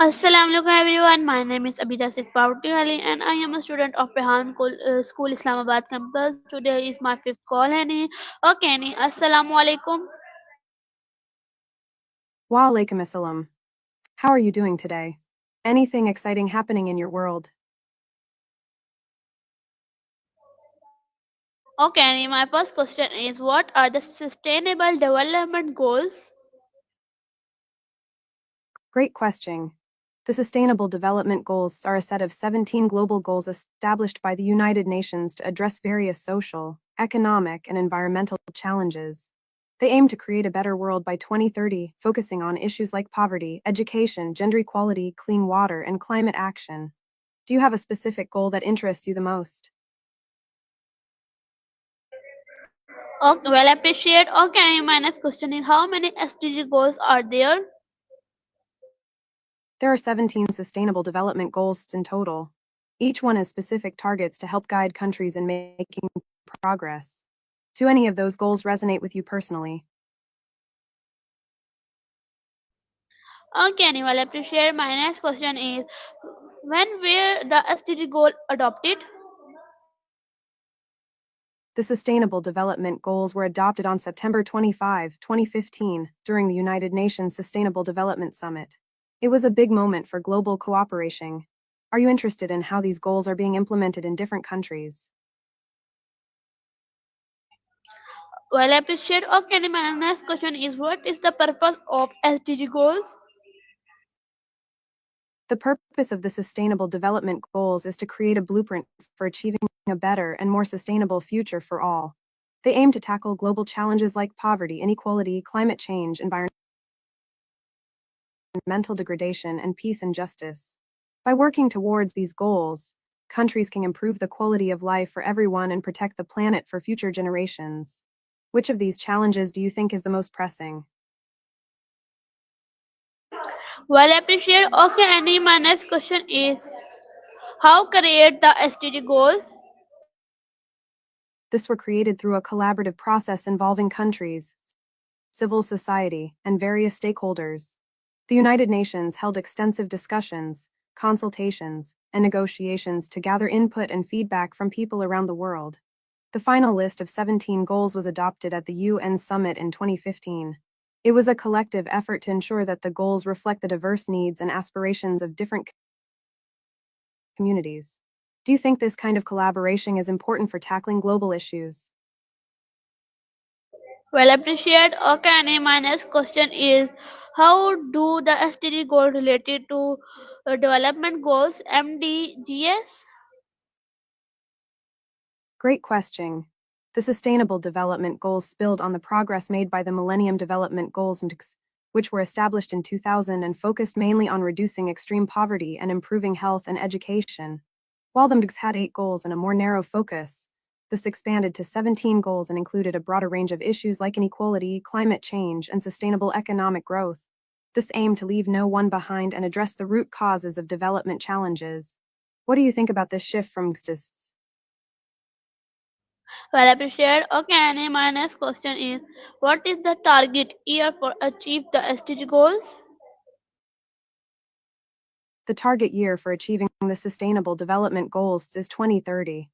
Assalamu alaikum everyone. My name is Abida Sidpawati Ali and I am a student of Rehan School Islamabad campus. Today is my fifth call Annie. Okay Annie, Assalamu alaikum. Wa alaikum assalam. How are you doing today? Anything exciting happening in your world? Okay Annie, my first question is what are the sustainable development goals? Great question. The Sustainable Development Goals are a set of 17 global goals established by the United Nations to address various social, economic, and environmental challenges. They aim to create a better world by 2030, focusing on issues like poverty, education, gender equality, clean water, and climate action. Do you have a specific goal that interests you the most? Okay, well appreciate. Okay Annie, my next question is how many SDG goals are there? There are 17 Sustainable Development Goals in total. Each one has specific targets to help guide countries in making progress. Do any of those goals resonate with you personally? Okay Annie, well appreciate. My next question is when were the SDG goal adopted? The Sustainable Development Goals were adopted on September 25, 2015, during the United Nations Sustainable Development Summit. It was a big moment for global cooperation. Are you interested in how these goals are being implemented in different countries? Well appreciate. Okay Annie, my next question is what is the purpose of SDG goals? The purpose of the Sustainable Development Goals is to create a blueprint for achieving a better and more sustainable future for all. They aim to tackle global challenges like poverty, inequality, climate change, environmental degradation, and peace and justice. By working towards these goals, countries can improve the quality of life for everyone and protect the planet for future generations. Which of these challenges do you think is the most pressing? Well appreciate. Okay Annie, my next question is how create the SDG goals? This were created through a collaborative process involving countries, civil society, and various stakeholders. The United Nations held extensive discussions, consultations, and negotiations to gather input and feedback from people around the world. The final list of 17 goals was adopted at the UN Summit in 2015. It was a collective effort to ensure that the goals reflect the diverse needs and aspirations of different communities. Do you think this kind of collaboration is important for tackling global issues? Well appreciate. Okay Annie, my next question is how do the SDG goals related to development goals MDGs? Great question. The Sustainable Development Goals build on the progress made by the Millennium Development Goals, which were established in 2000 and focused mainly on reducing extreme poverty and improving health and education. While the MDGs had 8 goals and a more narrow focus, this expanded to 17 goals and included a broader range of issues like inequality, climate change, and sustainable economic growth. This aimed to leave no one behind and address the root causes of development challenges. What do you think about this shift from MDGs? Well appreciate. Okay Annie, my next question is what is the target year for achieve the SDG goals? The target year for achieving the Sustainable Development Goals is 2030.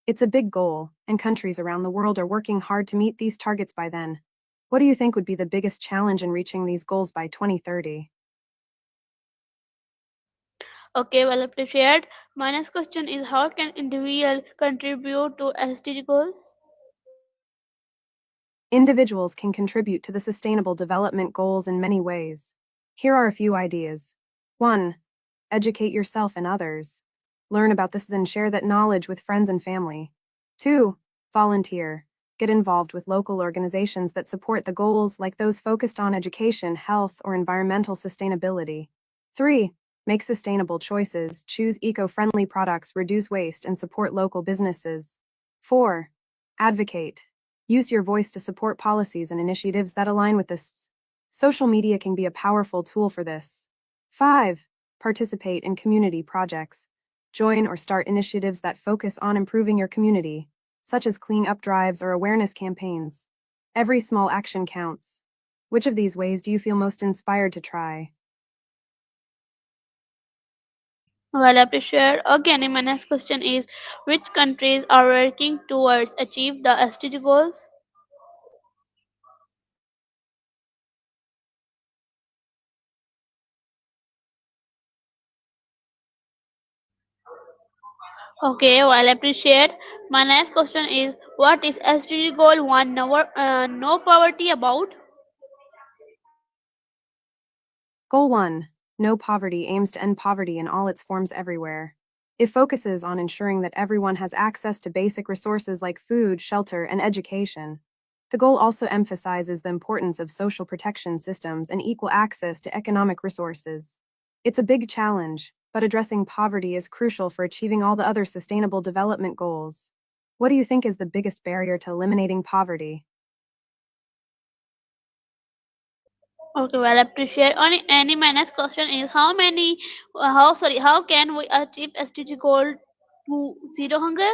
It's a big goal, and countries around the world are working hard to meet these targets by then. What do you think would be the biggest challenge in reaching these goals by 2030? Okay, well appreciate. My next question is how can individual contribute to SDG goals? Individuals can contribute to the Sustainable Development Goals in many ways. Here are a few ideas. 1. Educate yourself and others. Learn about this and share that knowledge with friends and family. 2. Volunteer. Get involved with local organizations that support the goals like those focused on education, health, or environmental sustainability. 3. Make sustainable choices, choose eco-friendly products, reduce waste, and support local businesses. 4. Advocate. Use your voice to support policies and initiatives that align with this. Social media can be a powerful tool for this. 5. Participate in community projects. Join or start initiatives that focus on improving your community, such as clean-up drives or awareness campaigns. Every small action counts. Which of these ways do you feel most inspired to try? Well appreciated. Okay, my next question is which countries are working towards achieve the SDG goals? Okay, well appreciate. My next question is what is SDG goal 1 no poverty about? Goal 1. No Poverty aims to end poverty in all its forms everywhere. It focuses on ensuring that everyone has access to basic resources like food, shelter, and education. The goal also emphasizes the importance of social protection systems and equal access to economic resources. It's a big challenge, but addressing poverty is crucial for achieving all the other sustainable development goals. What do you think is the biggest barrier to eliminating poverty? Okay, well appreciate. Only my next question is how can we achieve SDG goal to zero hunger?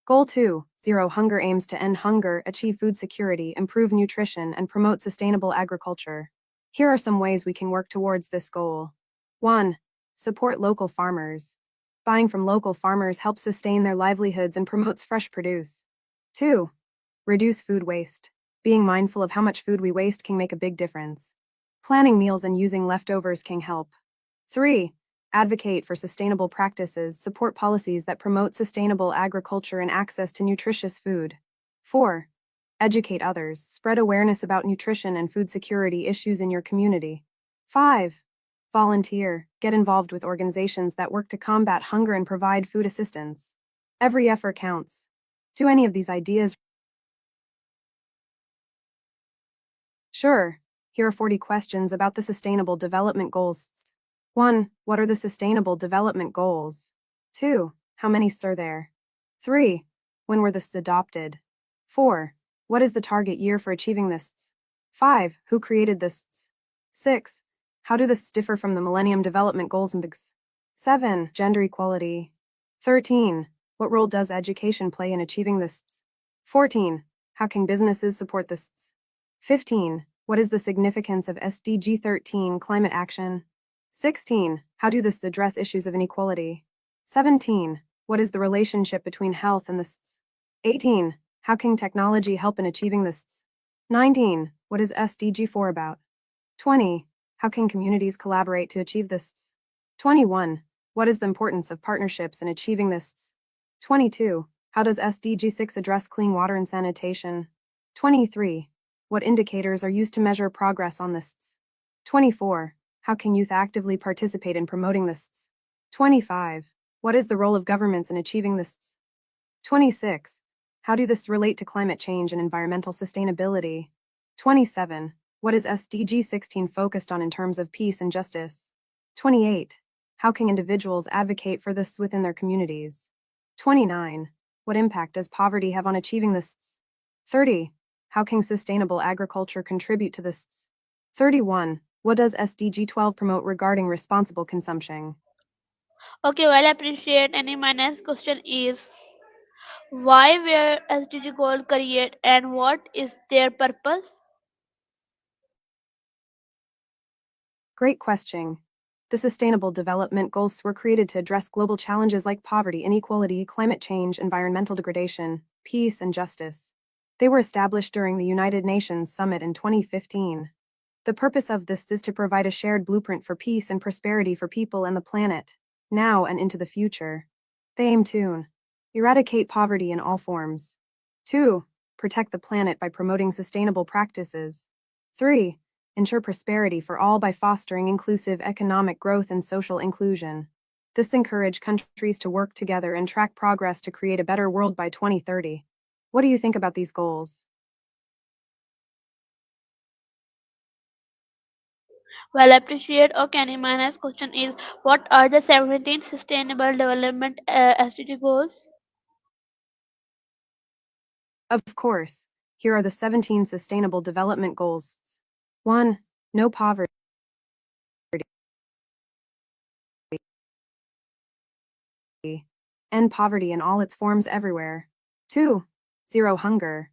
Goal 2. Zero Hunger aims to end hunger, achieve food security, improve nutrition, and promote sustainable agriculture. Here are some ways we can work towards this goal. 1. Support local farmers. Buying from local farmers helps sustain their livelihoods and promotes fresh produce. 2. Reduce food waste. Being mindful of how much food we waste can make a big difference. Planning meals and using leftovers can help. 3. Advocate for sustainable practices, support policies that promote sustainable agriculture and access to nutritious food. 4. Educate others, spread awareness about nutrition and food security issues in your community. 5. Volunteer, get involved with organizations that work to combat hunger and provide food assistance. Every effort counts. Do any of these ideas? Sure. Here are 40 questions about the Sustainable Development Goals. 1. What are the Sustainable Development Goals? 2. How many are there? 3. When were this adopted? 4. What is the target year for achieving this? 5. Who created this? 6. How do this differ from the Millennium Development Goals and BIGs? 7. Gender equality. 13. What role does education play in achieving this? 14. How can businesses support this? 15. What is the significance of SDG 13 climate action? 16. How do this address issues of inequality? 17. What is the relationship between health and this? 18. How can technology help in achieving this? 19. What is SDG 4 about? 20. How can communities collaborate to achieve this? 21. What is the importance of partnerships in achieving this? 22. How does SDG 6 address clean water and sanitation? 23. What indicators are used to measure progress on this? 24. How can youth actively participate in promoting this? 25. What is the role of governments in achieving this? 26. How do this relate to climate change and environmental sustainability? 27. What is SDG 16 focused on in terms of peace and justice? 28. How can individuals advocate for this within their communities? 29. What impact does poverty have on achieving this? 30. How can sustainable agriculture contribute to this? 31. What does SDG 12 promote regarding responsible consumption? Okay, well appreciate. And my next question is why were SDG goal created and what is their purpose? Great question. The Sustainable Development Goals were created to address global challenges like poverty, inequality, climate change, environmental degradation, peace, and justice. They were established during the United Nations Summit in 2015. The purpose of this is to provide a shared blueprint for peace and prosperity for people and the planet, now and into the future. They aim to eradicate poverty in all forms. 2. Protect the planet by promoting sustainable practices. 3. Ensure prosperity for all by fostering inclusive economic growth and social inclusion. This encourages countries to work together and track progress to create a better world by 2030. What do you think about these goals? Well appreciate. Okay, and my next question is what are the 17 sustainable development SDG goals? Of course, here are the 17 Sustainable Development Goals. 1. No poverty. End poverty in all its forms everywhere. 2. Zero hunger.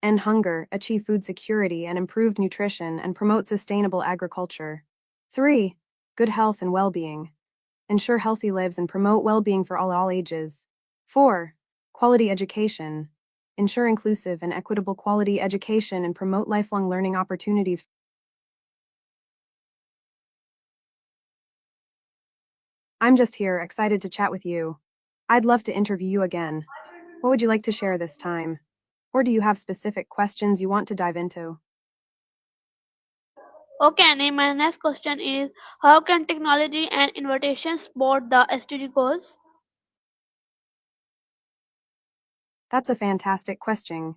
End hunger, achieve food security and improved nutrition, and promote sustainable agriculture. 3. good health and well-being. Ensure healthy lives and promote well-being for all ages. 4. Quality education. Ensure inclusive and equitable quality education and promote lifelong learning opportunities. I'm just here, excited to chat with you. I'd love to interview you again. What would you like to share this time? Or do you have specific questions you want to dive into? Okay, Annie, my next question is how can technology and innovation support the SDG goals? That's a fantastic question.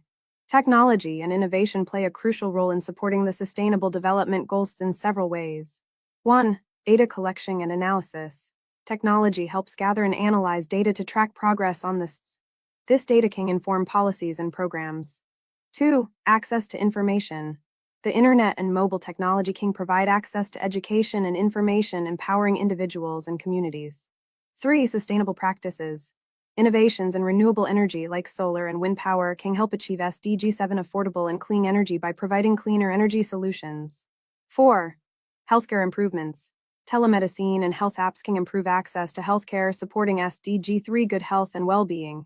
Technology and innovation play a crucial role in supporting the Sustainable Development Goals in several ways. 1. Data collection and analysis. Technology helps gather and analyze data to track progress on this. This data can inform policies and programs. 2. Access to information. The internet and mobile technology can provide access to education and information, empowering individuals and communities. 3. Sustainable practices. Innovations in renewable energy like solar and wind power can help achieve SDG 7 affordable and clean energy by providing cleaner energy solutions. 4. Healthcare improvements. Telemedicine and health apps can improve access to healthcare, supporting SDG 3 good health and well-being.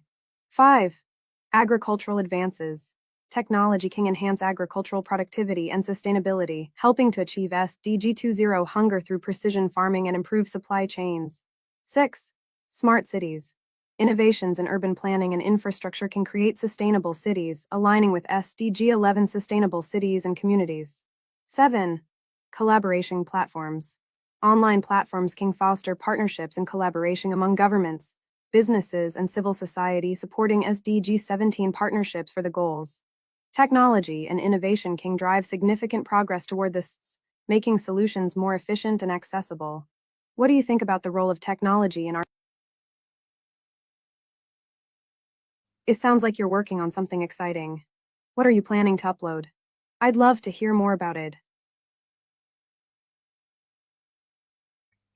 5. Agricultural advances. Technology can enhance agricultural productivity and sustainability, helping to achieve SDG 20 hunger through precision farming and improve supply chains. 6. Smart cities. Innovations in urban planning and infrastructure can create sustainable cities, aligning with SDG 11 sustainable cities and communities. 7. Collaboration platforms. Online platforms can foster partnerships and collaboration among governments, businesses, and civil society, supporting SDG 17 partnerships for the goals. Technology and innovation can drive significant progress toward this, making solutions more efficient and accessible. What do you think about the role of technology in our? It sounds like you're working on something exciting. What are you planning to upload? I'd love to hear more about it.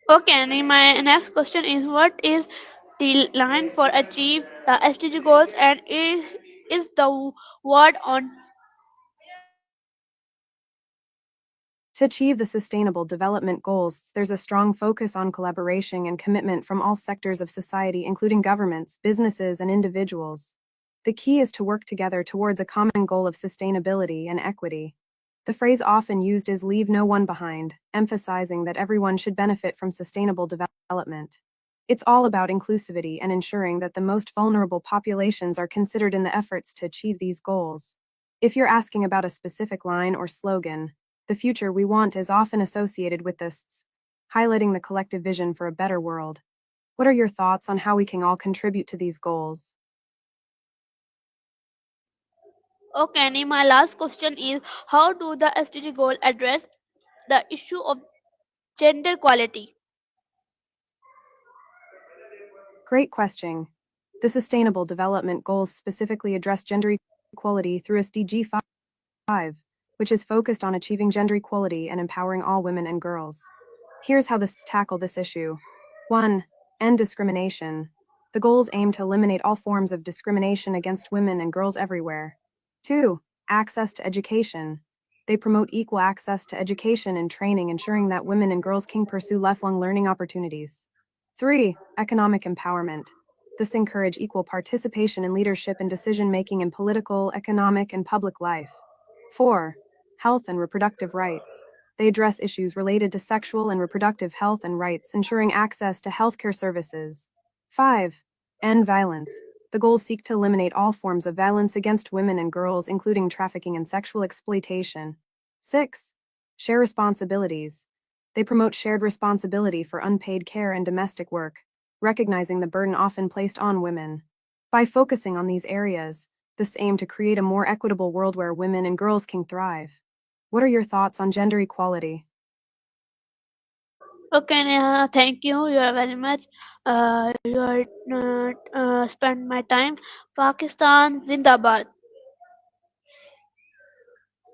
Okay, Annie, my next question is what is the line for achieve the SDG goals and is the word on. To achieve the Sustainable Development Goals, there's a strong focus on collaboration and commitment from all sectors of society, including governments, businesses, and individuals. The key is to work together towards a common goal of sustainability and equity. The phrase often used is leave no one behind, emphasizing that everyone should benefit from sustainable development. It's all about inclusivity and ensuring that the most vulnerable populations are considered in the efforts to achieve these goals. If you're asking about a specific line or slogan, the future we want is often associated with this, highlighting the collective vision for a better world. What are your thoughts on how we can all contribute to these goals? Okay, Annie, my last question is how do the SDG goal address the issue of gender equality? Great question. The Sustainable Development Goals specifically address gender equality through SDG 5, which is focused on achieving gender equality and empowering all women and girls. Here's how this tackle this issue. 1. End discrimination. The goals aim to eliminate all forms of discrimination against women and girls everywhere. 2. Access to education. They promote equal access to education and training, ensuring that women and girls can pursue lifelong learning opportunities. 3. Economic empowerment. This encourage equal participation in leadership and decision-making in political, economic, and public life. 4. Health and reproductive rights. They address issues related to sexual and reproductive health and rights, ensuring access to healthcare services. 5. End violence. The goals seek to eliminate all forms of violence against women and girls, including trafficking and sexual exploitation. 6. Share responsibilities. They promote shared responsibility for unpaid care and domestic work, recognizing the burden often placed on women. By focusing on these areas, this aim to create a more equitable world where women and girls can thrive. What are your thoughts on gender equality? Okay, Neha, thank you. You are very much. You are spent my time. Pakistan Zindabad.